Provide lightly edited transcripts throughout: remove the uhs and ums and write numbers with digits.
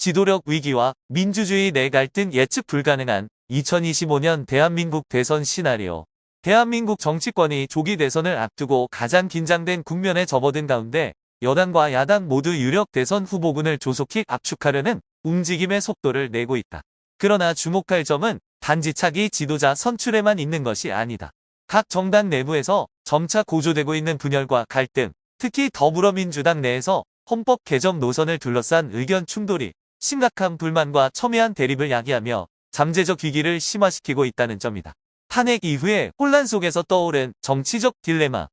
지도력 위기와 민주주의 내 갈등 예측 불가능한 2025년 대한민국 대선 시나리오. 대한민국 정치권이 조기 대선을 앞두고 가장 긴장된 국면에 접어든 가운데 여당과 야당 모두 유력 대선 후보군을 조속히 압축하려는 움직임의 속도를 내고 있다. 그러나 주목할 점은 단지 차기 지도자 선출에만 있는 것이 아니다. 각 정당 내부에서 점차 고조되고 있는 분열과 갈등, 특히 더불어민주당 내에서 헌법 개정 노선을 둘러싼 의견 충돌이 심각한 불만과 첨예한 대립을 야기하며 잠재적 위기를 심화시키고 있다는 점이다. 탄핵 이후에 혼란 속에서 떠오른 정치적 딜레마.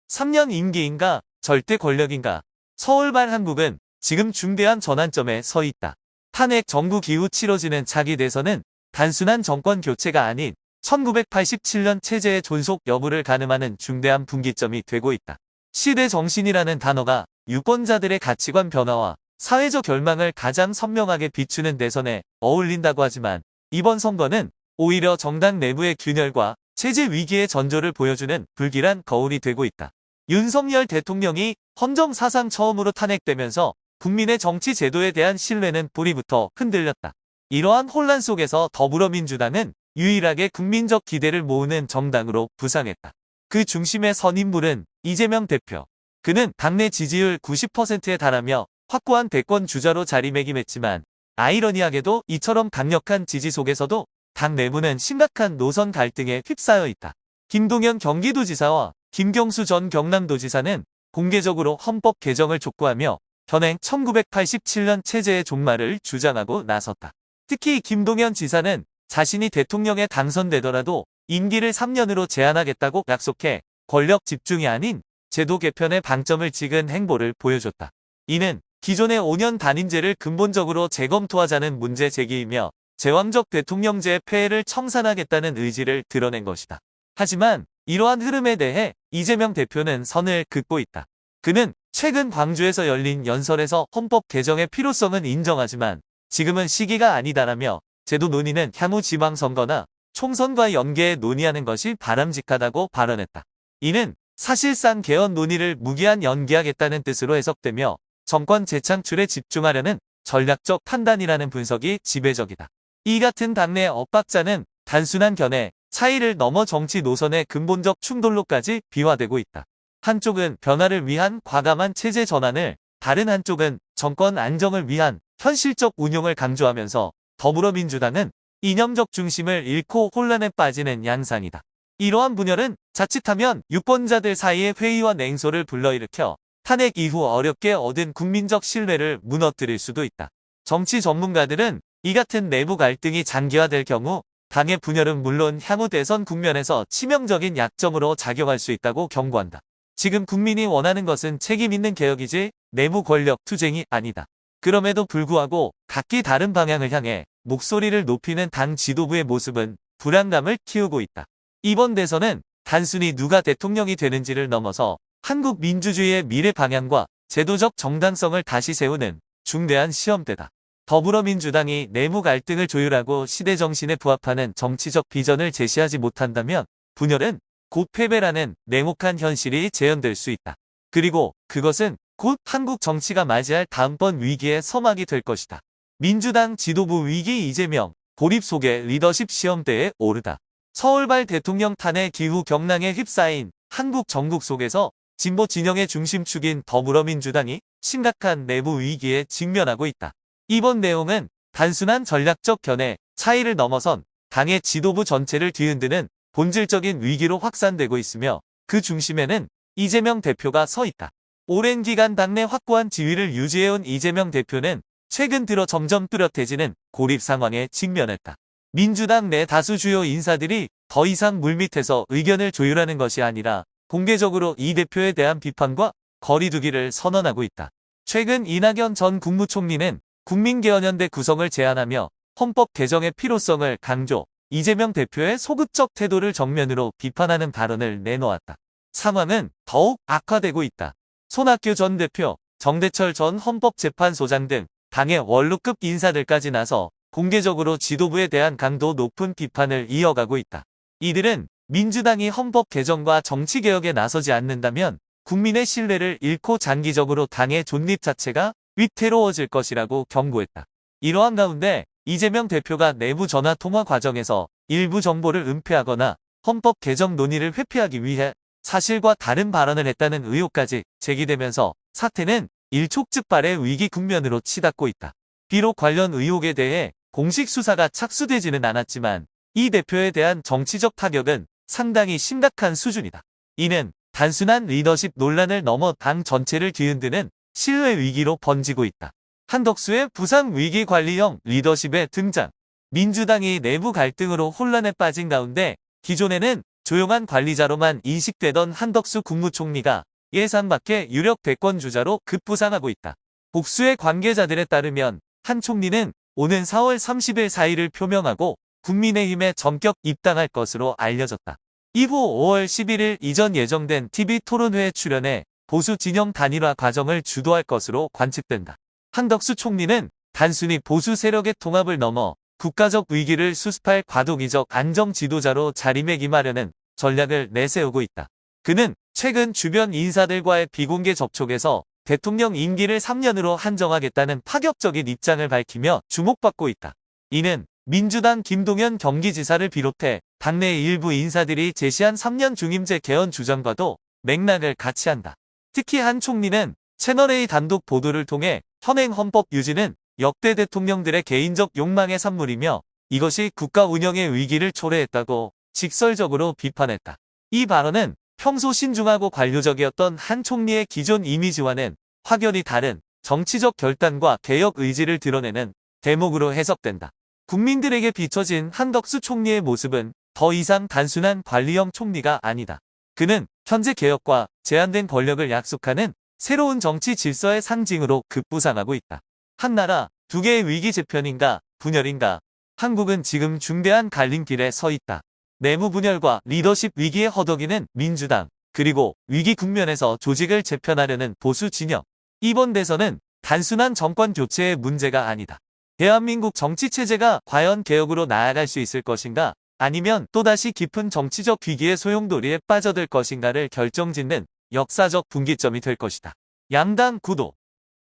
3년 임기인가 절대 권력인가. 서울발 한국은 지금 중대한 전환점에 서 있다. 탄핵 정국 이후 치러지는 차기 대선은 단순한 정권 교체가 아닌 1987년 체제의 존속 여부를 가늠하는 중대한 분기점이 되고 있다. 시대 정신이라는 단어가 유권자들의 가치관 변화와 사회적 결망을 가장 선명하게 비추는 대선에 어울린다고 하지만 이번 선거는 오히려 정당 내부의 균열과 체제 위기의 전조를 보여주는 불길한 거울이 되고 있다. 윤석열 대통령이 헌정 사상 처음으로 탄핵되면서 국민의 정치 제도에 대한 신뢰는 뿌리부터 흔들렸다. 이러한 혼란 속에서 더불어민주당은 유일하게 국민적 기대를 모으는 정당으로 부상했다. 그 중심에 선 인물은 이재명 대표. 그는 당내 지지율 90%에 달하며 확고한 대권 주자로 자리매김했지만 아이러니하게도 이처럼 강력한 지지 속에서도 당 내부는 심각한 노선 갈등에 휩싸여 있다. 김동연 경기도지사와 김경수 전 경남도지사는 공개적으로 헌법 개정을 촉구하며 현행 1987년 체제의 종말을 주장하고 나섰다. 특히 김동연 지사는 자신이 대통령에 당선되더라도 임기를 3년으로 제한하겠다고 약속해 권력 집중이 아닌 제도 개편의 방점을 찍은 행보를 보여줬다. 이는 기존의 5년 단임제를 근본적으로 재검토하자는 문제 제기이며 제왕적 대통령제의 폐해를 청산하겠다는 의지를 드러낸 것이다. 하지만 이러한 흐름에 대해 이재명 대표는 선을 긋고 있다. 그는 최근 광주에서 열린 연설에서 헌법 개정의 필요성은 인정하지만 지금은 시기가 아니다라며 제도 논의는 향후 지방선거나 총선과 연계해 논의하는 것이 바람직하다고 발언했다. 이는 사실상 개헌 논의를 무기한 연기하겠다는 뜻으로 해석되며 정권 재창출에 집중하려는 전략적 판단이라는 분석이 지배적이다. 이 같은 당내 엇박자는 단순한 견해, 차이를 넘어 정치 노선의 근본적 충돌로까지 비화되고 있다. 한쪽은 변화를 위한 과감한 체제 전환을, 다른 한쪽은 정권 안정을 위한 현실적 운용을 강조하면서 더불어민주당은 이념적 중심을 잃고 혼란에 빠지는 양상이다. 이러한 분열은 자칫하면 유권자들 사이의 회의와 냉소를 불러일으켜 탄핵 이후 어렵게 얻은 국민적 신뢰를 무너뜨릴 수도 있다. 정치 전문가들은 이 같은 내부 갈등이 장기화될 경우 당의 분열은 물론 향후 대선 국면에서 치명적인 약점으로 작용할 수 있다고 경고한다. 지금 국민이 원하는 것은 책임 있는 개혁이지 내부 권력 투쟁이 아니다. 그럼에도 불구하고 각기 다른 방향을 향해 목소리를 높이는 당 지도부의 모습은 불안감을 키우고 있다. 이번 대선은 단순히 누가 대통령이 되는지를 넘어서 한국 민주주의의 미래 방향과 제도적 정당성을 다시 세우는 중대한 시험대다. 더불어민주당이 내부 갈등을 조율하고 시대 정신에 부합하는 정치적 비전을 제시하지 못한다면 분열은 곧 패배라는 냉혹한 현실이 재현될 수 있다. 그리고 그것은 곧 한국 정치가 맞이할 다음번 위기의 서막이 될 것이다. 민주당 지도부 위기 이재명, 고립 속의 리더십 시험대에 오르다. 서울발 대통령 탄핵 기후 경랑에 휩싸인 한국 정국 속에서 진보 진영의 중심축인 더불어민주당이 심각한 내부 위기에 직면하고 있다. 이번 내용은 단순한 전략적 견해, 차이를 넘어선 당의 지도부 전체를 뒤흔드는 본질적인 위기로 확산되고 있으며 그 중심에는 이재명 대표가 서 있다. 오랜 기간 당내 확고한 지위를 유지해온 이재명 대표는 최근 들어 점점 뚜렷해지는 고립 상황에 직면했다. 민주당 내 다수 주요 인사들이 더 이상 물밑에서 의견을 조율하는 것이 아니라 공개적으로 이 대표에 대한 비판과 거리두기를 선언하고 있다. 최근 이낙연 전 국무총리는 국민개헌연대 구성을 제안하며 헌법 개정의 필요성을 강조, 이재명 대표의 소극적 태도를 정면으로 비판하는 발언을 내놓았다. 상황은 더욱 악화되고 있다. 손학규 전 대표, 정대철 전 헌법재판소장 등 당의 원로급 인사들까지 나서 공개적으로 지도부에 대한 강도 높은 비판을 이어가고 있다. 이들은 민주당이 헌법 개정과 정치개혁에 나서지 않는다면 국민의 신뢰를 잃고 장기적으로 당의 존립 자체가 위태로워질 것이라고 경고했다. 이러한 가운데 이재명 대표가 내부 전화 통화 과정에서 일부 정보를 은폐하거나 헌법 개정 논의를 회피하기 위해 사실과 다른 발언을 했다는 의혹까지 제기되면서 사태는 일촉즉발의 위기 국면으로 치닫고 있다. 비록 관련 의혹에 대해 공식 수사가 착수되지는 않았지만 이 대표에 대한 정치적 타격은 상당히 심각한 수준이다. 이는 단순한 리더십 논란을 넘어 당 전체를 뒤흔드는 신뢰 위기로 번지고 있다. 한덕수의 부상 위기 관리형 리더십의 등장. 민주당이 내부 갈등으로 혼란에 빠진 가운데 기존에는 조용한 관리자로만 인식되던 한덕수 국무총리가 예상 밖의 유력 대권 주자로 급부상하고 있다. 복수의 관계자들에 따르면 한 총리는 오는 4월 30일 사의를 표명하고 국민의힘에 전격 입당할 것으로 알려졌다. 이후 5월 11일 이전 예정된 TV 토론회에 출연해 보수 진영 단일화 과정을 주도할 것으로 관측된다. 한덕수 총리는 단순히 보수 세력의 통합을 넘어 국가적 위기를 수습할 과도기적 안정 지도자로 자리매김하려는 전략을 내세우고 있다. 그는 최근 주변 인사들과의 비공개 접촉에서 대통령 임기를 3년으로 한정하겠다는 파격적인 입장을 밝히며 주목받고 있다. 이는 민주당 김동연 경기지사를 비롯해 당내 일부 인사들이 제시한 3년 중임제 개헌 주장과도 맥락을 같이 한다. 특히 한 총리는 채널A 단독 보도를 통해 현행 헌법 유지는 역대 대통령들의 개인적 욕망의 산물이며 이것이 국가 운영의 위기를 초래했다고 직설적으로 비판했다. 이 발언은 평소 신중하고 관료적이었던 한 총리의 기존 이미지와는 확연히 다른 정치적 결단과 개혁 의지를 드러내는 대목으로 해석된다. 국민들에게 비춰진 한덕수 총리의 모습은 더 이상 단순한 관리형 총리가 아니다. 그는 현재 개혁과 제한된 권력을 약속하는 새로운 정치 질서의 상징으로 급부상하고 있다. 한 나라, 두 개의 위기 재편인가, 분열인가. 한국은 지금 중대한 갈림길에 서 있다. 내무 분열과 리더십 위기에 허덕이는 민주당, 그리고 위기 국면에서 조직을 재편하려는 보수 진영. 이번 대선은 단순한 정권 교체의 문제가 아니다. 대한민국 정치체제가 과연 개혁으로 나아갈 수 있을 것인가, 아니면 또다시 깊은 정치적 위기의 소용돌이에 빠져들 것인가를 결정짓는 역사적 분기점이 될 것이다. 양당 구도.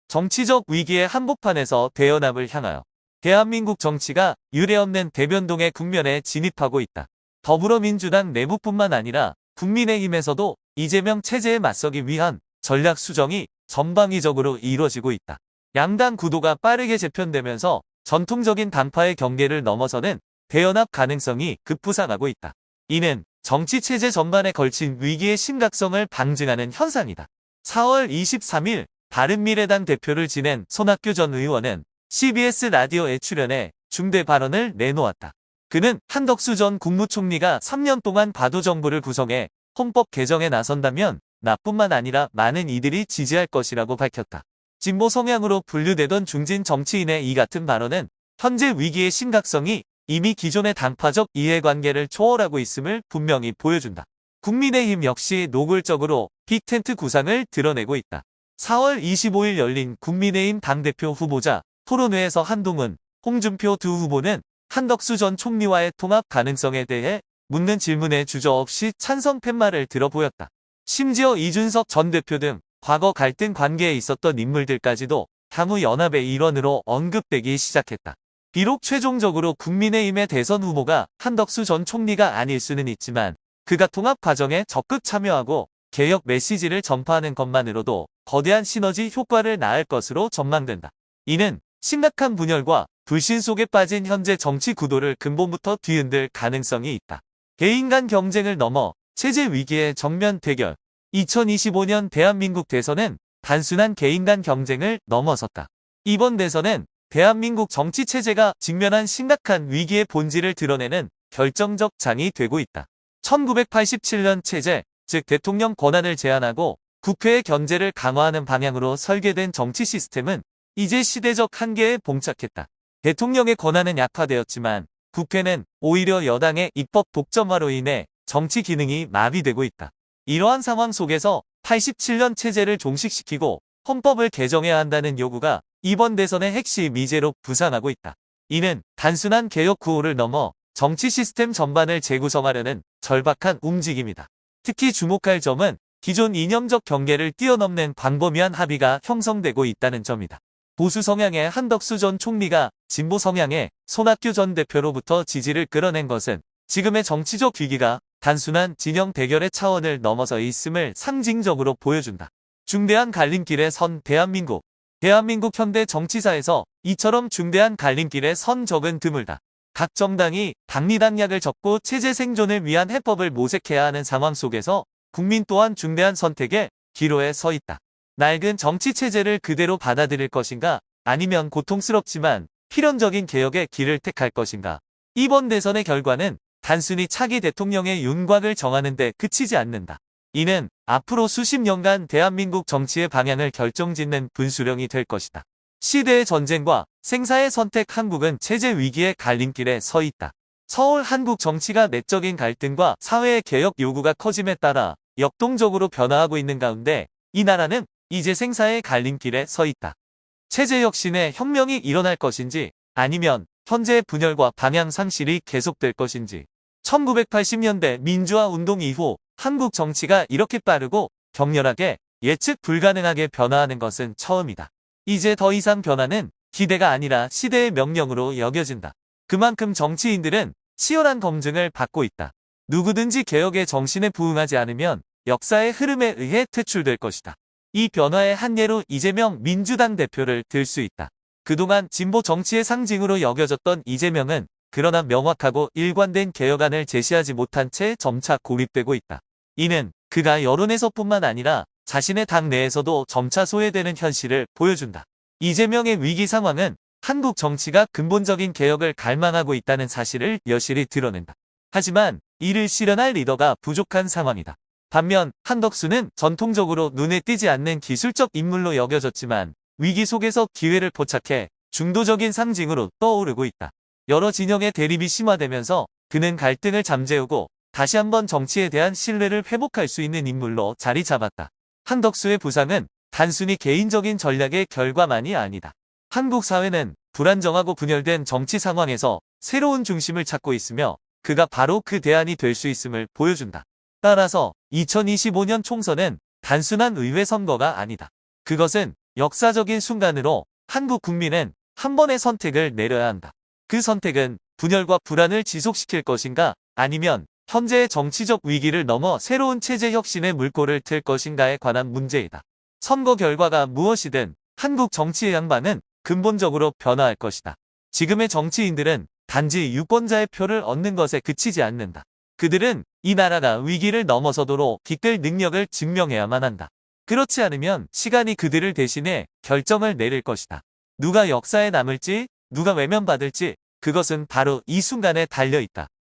정치적 위기의 한복판에서 대연합을 향하여 대한민국 정치가 유례없는 대변동의 국면에 진입하고 있다. 더불어민주당 내부뿐만 아니라 국민의힘에서도 이재명 체제에 맞서기 위한 전략 수정이 전방위적으로 이루어지고 있다. 양당 구도가 빠르게 재편되면서 전통적인 당파의 경계를 넘어서는 대연합 가능성이 급부상하고 있다. 이는 정치체제 전반에 걸친 위기의 심각성을 방증하는 현상이다. 4월 23일 바른미래당 대표를 지낸 손학규 전 의원은 CBS 라디오에 출연해 중대 발언을 내놓았다. 그는 한덕수 전 국무총리가 3년 동안 과도정부를 구성해 헌법 개정에 나선다면 나뿐만 아니라 많은 이들이 지지할 것이라고 밝혔다. 진보 성향으로 분류되던 중진 정치인의 이 같은 발언은 현재 위기의 심각성이 이미 기존의 당파적 이해관계를 초월하고 있음을 분명히 보여준다. 국민의힘 역시 노골적으로 빅텐트 구상을 드러내고 있다. 4월 25일 열린 국민의힘 당대표 후보자 토론회에서 한동훈, 홍준표 두 후보는 한덕수 전 총리와의 통합 가능성에 대해 묻는 질문에 주저없이 찬성 팻말을 들어보였다. 심지어 이준석 전 대표 등 과거 갈등 관계에 있었던 인물들까지도 향후 연합의 일원으로 언급되기 시작했다. 비록 최종적으로 국민의힘의 대선 후보가 한덕수 전 총리가 아닐 수는 있지만 그가 통합 과정에 적극 참여하고 개혁 메시지를 전파하는 것만으로도 거대한 시너지 효과를 낳을 것으로 전망된다. 이는 심각한 분열과 불신 속에 빠진 현재 정치 구도를 근본부터 뒤흔들 가능성이 있다. 개인 간 경쟁을 넘어 체제 위기의 정면 대결. 2025년 대한민국 대선은 단순한 개인 간 경쟁을 넘어섰다. 이번 대선은 대한민국 정치 체제가 직면한 심각한 위기의 본질을 드러내는 결정적 장이 되고 있다. 1987년 체제, 즉 대통령 권한을 제한하고 국회의 견제를 강화하는 방향으로 설계된 정치 시스템은 이제 시대적 한계에 봉착했다. 대통령의 권한은 약화되었지만 국회는 오히려 여당의 입법 독점화로 인해 정치 기능이 마비되고 있다. 이러한 상황 속에서 87년 체제를 종식시키고 헌법을 개정해야 한다는 요구가 이번 대선의 핵심 미제로 부상하고 있다. 이는 단순한 개혁 구호를 넘어 정치 시스템 전반을 재구성하려는 절박한 움직임이다. 특히 주목할 점은 기존 이념적 경계를 뛰어넘는 광범위한 합의가 형성되고 있다는 점이다. 보수 성향의 한덕수 전 총리가 진보 성향의 손학규 전 대표로부터 지지를 끌어낸 것은 지금의 정치적 위기가 단순한 진영 대결의 차원을 넘어서 있음을 상징적으로 보여준다. 중대한 갈림길에 선 대한민국. 대한민국 현대 정치사에서 이처럼 중대한 갈림길에 선 적은 드물다. 각 정당이 당리당략을 접고 체제 생존을 위한 해법을 모색해야 하는 상황 속에서 국민 또한 중대한 선택의 기로에 서 있다. 낡은 정치 체제를 그대로 받아들일 것인가, 아니면 고통스럽지만 필연적인 개혁의 길을 택할 것인가. 이번 대선의 결과는 단순히 차기 대통령의 윤곽을 정하는 데 그치지 않는다. 이는 앞으로 수십 년간 대한민국 정치의 방향을 결정짓는 분수령이 될 것이다. 시대의 전쟁과 생사의 선택. 한국은 체제 위기의 갈림길에 서 있다. 서울 한국 정치가 내적인 갈등과 사회의 개혁 요구가 커짐에 따라 역동적으로 변화하고 있는 가운데 이 나라는 이제 생사의 갈림길에 서 있다. 체제 혁신의 혁명이 일어날 것인지, 아니면 현재의 분열과 방향 상실이 계속될 것인지. 1980년대 민주화 운동 이후 한국 정치가 이렇게 빠르고 격렬하게 예측 불가능하게 변화하는 것은 처음이다. 이제 더 이상 변화는 기대가 아니라 시대의 명령으로 여겨진다. 그만큼 정치인들은 치열한 검증을 받고 있다. 누구든지 개혁의 정신에 부응하지 않으면 역사의 흐름에 의해 퇴출될 것이다. 이 변화의 한 예로 이재명 민주당 대표를 들 수 있다. 그동안 진보 정치의 상징으로 여겨졌던 이재명은 그러나 명확하고 일관된 개혁안을 제시하지 못한 채 점차 고립되고 있다. 이는 그가 여론에서뿐만 아니라 자신의 당 내에서도 점차 소외되는 현실을 보여준다. 이재명의 위기 상황은 한국 정치가 근본적인 개혁을 갈망하고 있다는 사실을 여실히 드러낸다. 하지만 이를 실현할 리더가 부족한 상황이다. 반면 한덕수는 전통적으로 눈에 띄지 않는 기술적 인물로 여겨졌지만 위기 속에서 기회를 포착해 중도적인 상징으로 떠오르고 있다. 여러 진영의 대립이 심화되면서 그는 갈등을 잠재우고 다시 한번 정치에 대한 신뢰를 회복할 수 있는 인물로 자리 잡았다. 한덕수의 부상은 단순히 개인적인 전략의 결과만이 아니다. 한국 사회는 불안정하고 분열된 정치 상황에서 새로운 중심을 찾고 있으며 그가 바로 그 대안이 될 수 있음을 보여준다. 따라서 2025년 총선은 단순한 의회 선거가 아니다. 그것은 역사적인 순간으로 한국 국민은 한 번의 선택을 내려야 한다. 그 선택은 분열과 불안을 지속시킬 것인가, 아니면 현재의 정치적 위기를 넘어 새로운 체제 혁신의 물꼬를 틀 것인가에 관한 문제이다. 선거 결과가 무엇이든 한국 정치의 양반은 근본적으로 변화할 것이다. 지금의 정치인들은 단지 유권자의 표를 얻는 것에 그치지 않는다. 그들은 이 나라가 위기를 넘어서도록 이끌 능력을 증명해야만 한다. 그렇지 않으면 시간이 그들을 대신해 결정을 내릴 것이다. 누가 역사에 남을지, 누가 외면받을지, 그것은 바로 이 순간에 달려있다.